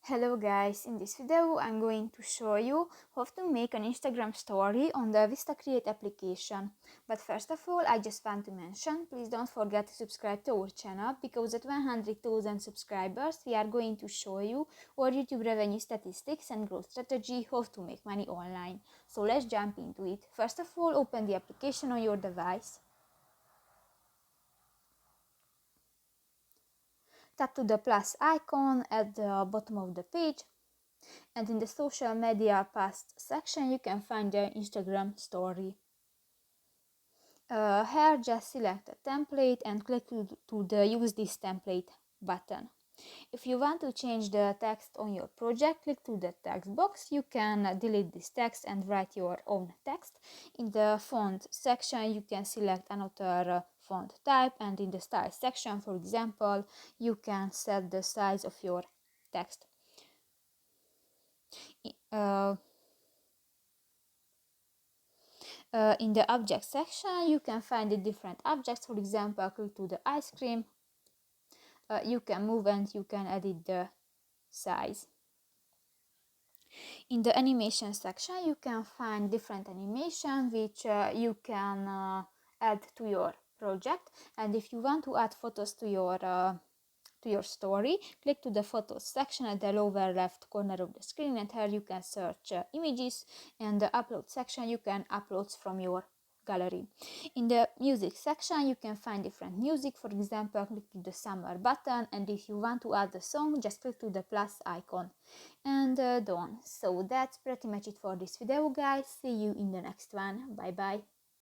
Hello guys, in this video I'm going to show you how to make an Instagram story on the VistaCreate application. But first of all, I just want to mention, please don't forget to subscribe to our channel, because at 100,000 subscribers we are going to show you our YouTube revenue statistics and growth strategy, how to make money online. So let's jump into it. First of all, open the application on your device. Tap to the plus icon at the bottom of the page, and in the social media past section you can find the Instagram story. Here just select a template and click to the use this template button. If you want to change the text on your project, click to the text box. You can delete this text and write your own text. In the font section you can select another font type, and in the style section, for example, you can set the size of your text. In the object section you can find the different objects. For example, click to the ice cream. You can move and you can edit the size. In the animation section you can find different animation which you can add to your project. And if you want to add photos to your story, click to the photos section at the lower left corner of the screen, and here you can search images, and the upload section you can upload from your gallery. In the music section you can find different music. For example, click to the summer button, and if you want to add the song, just click to the plus icon and done. So that's pretty much it for this video, guys. See you in the next one. Bye bye.